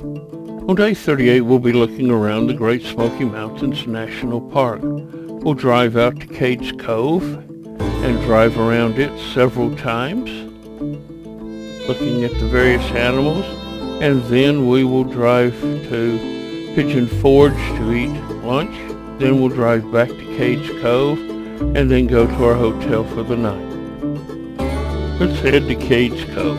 On day 38, we'll be looking around the Great Smoky Mountains National Park. We'll drive out to Cades Cove and drive around it several times, looking at the various animals, and then we will drive to Pigeon Forge to eat lunch. Then we'll drive back to Cades Cove and then go to our hotel for the night. Let's head to Cades Cove.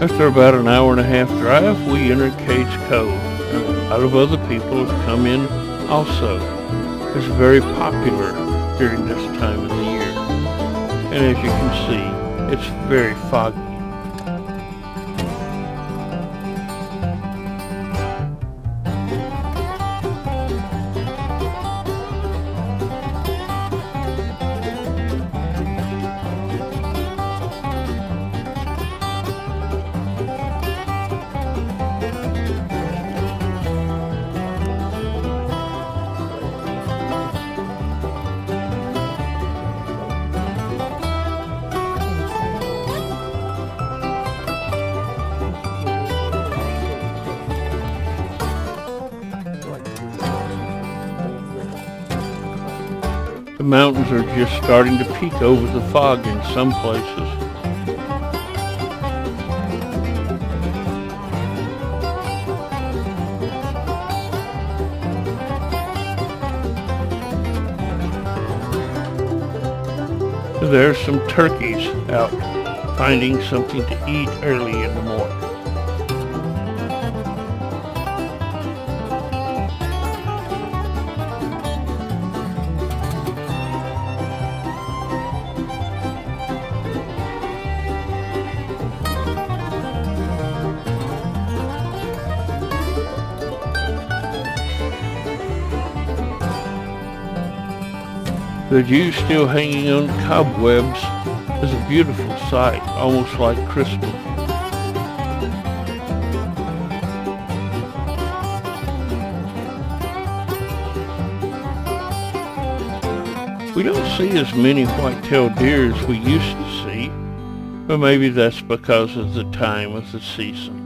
After about an hour and a half drive, we enter Cades Cove, and a lot of other people have come in also. It's very popular during this time of the year, and as you can see, it's very foggy. The mountains are just starting to peek over the fog in some places. There's some turkeys out finding something to eat early in the morning. The dew still hanging on cobwebs is a beautiful sight, almost like Christmas. We don't see as many white-tailed deer as we used to see, but maybe that's because of the time of the season.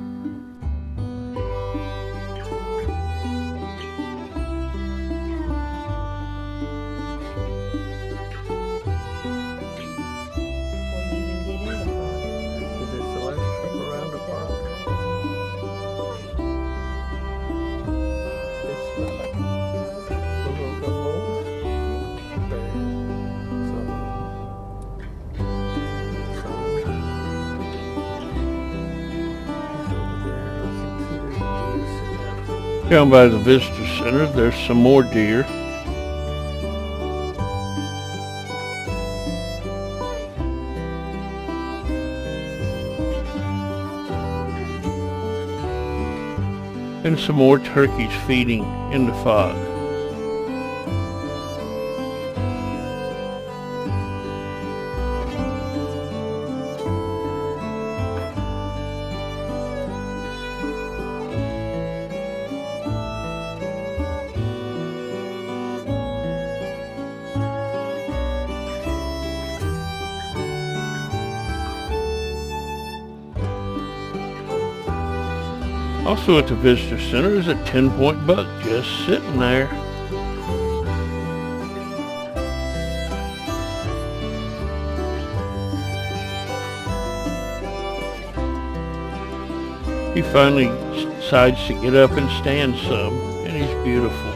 Down by the visitor center, there's some more deer. And some more turkeys feeding in the fog. Also at the visitor center is a 10-point buck just sitting there. He finally decides to get up and stand some, and he's beautiful.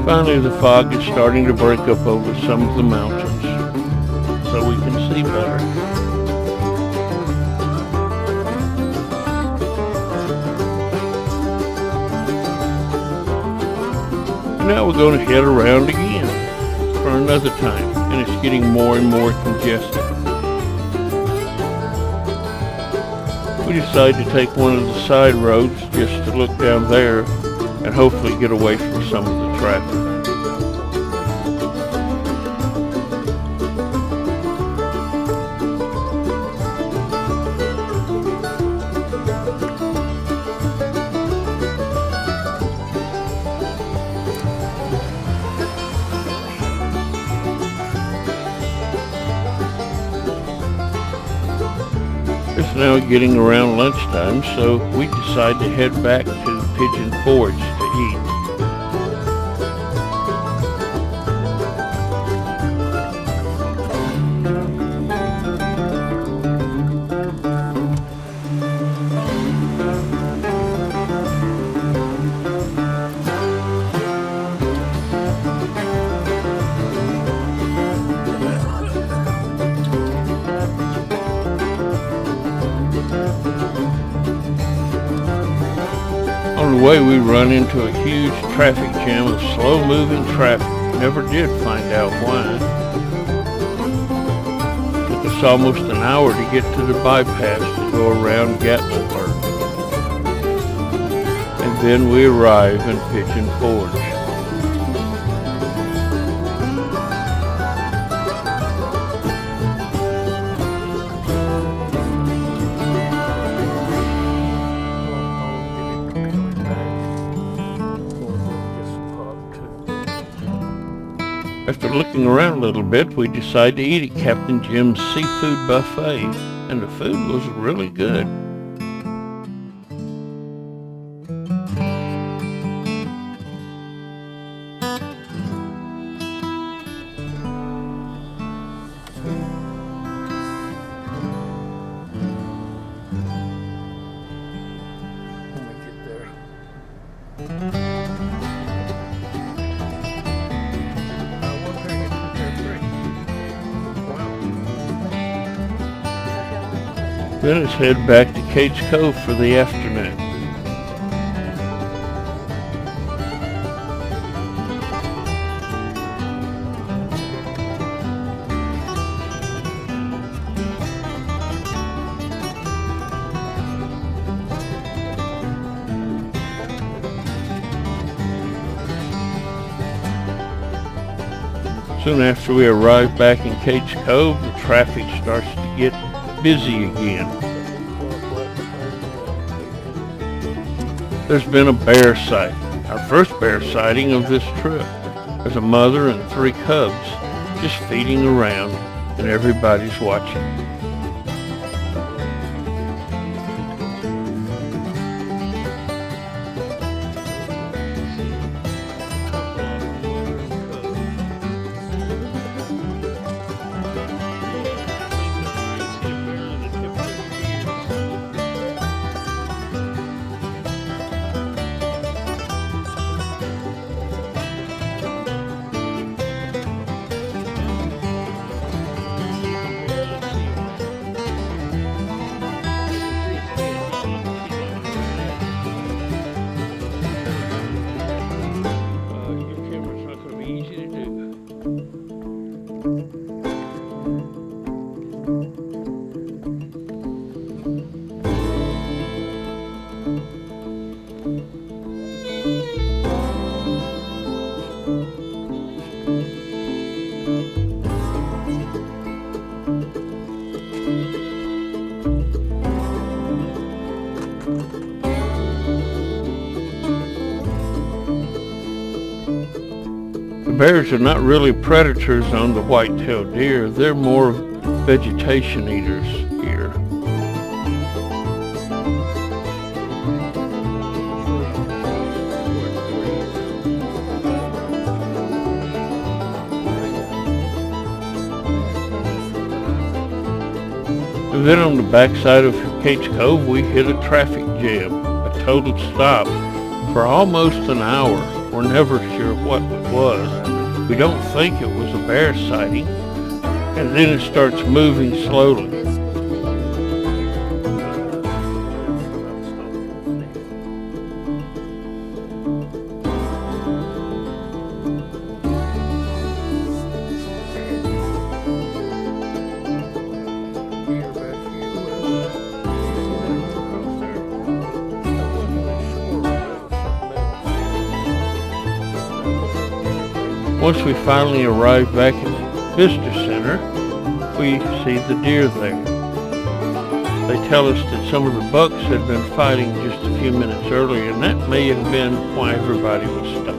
Finally, the fog is starting to break up over some of the mountains, so we can see better. And now we're going to head around again for another time, and it's getting more and more congested. We decided to take one of the side roads just to look down there and hopefully get away from some of the traffic. It's now getting around lunchtime, so we decide to head back to Pigeon Forge to eat. On the way, we run into a huge traffic jam of slow-moving traffic. Never did find out why. Took us almost an hour to get to the bypass to go around Gatlinburg. And then we arrive in Pigeon Forge. After looking around a little bit, we decided to eat at Captain Jim's Seafood Buffet, and the food was really good. When we get there. Then let's head back to Cades Cove for the afternoon. Soon after we arrive back in Cades Cove, the traffic starts to get busy again. There's been a bear sighting, our first bear sighting of this trip. There's a mother and 3 cubs just feeding around, and everybody's watching. The bears are not really predators on the white-tailed deer. They're more vegetation eaters here. And then on the backside of Cades Cove, we hit a traffic jam, a total stop for almost an hour. We're never sure what it was. We don't think it was a bear sighting. And then it starts moving slowly. Once we finally arrive back at the visitor center, we see the deer there. They tell us that some of the bucks had been fighting just a few minutes earlier, and that may have been why everybody was stopped.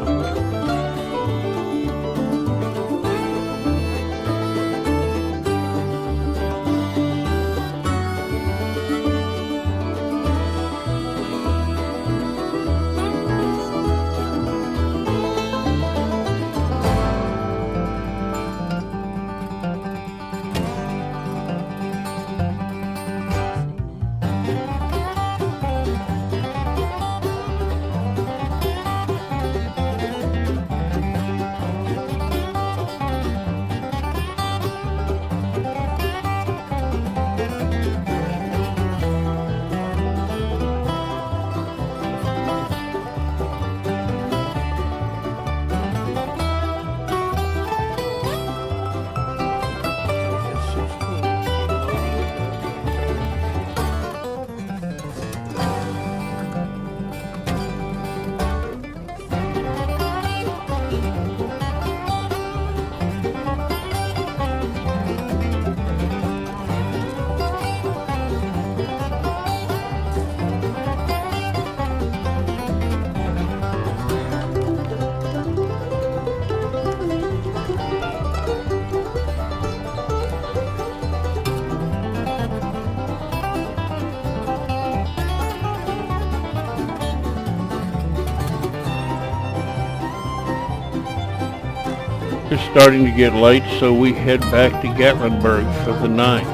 It's starting to get late, so we head back to Gatlinburg for the night.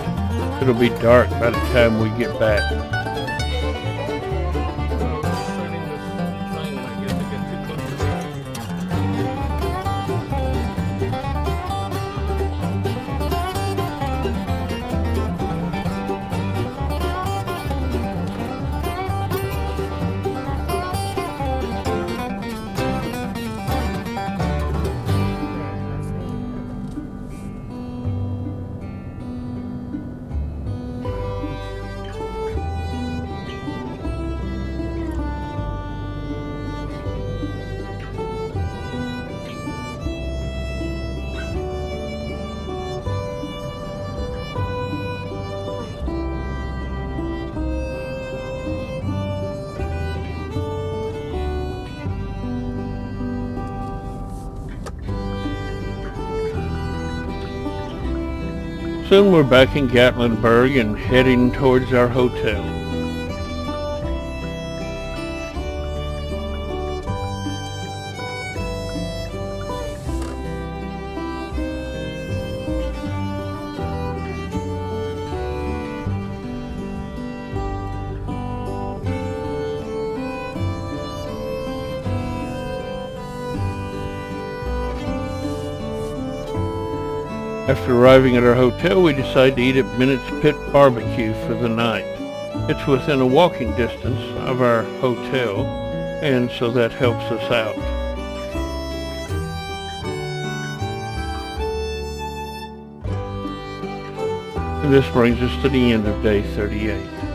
It'll be dark by the time we get back. Soon we're back in Gatlinburg and heading towards our hotel. After arriving at our hotel, we decide to eat at Bennett's Pit Barbecue for the night. It's within a walking distance of our hotel, and so that helps us out. And this brings us to the end of day 38.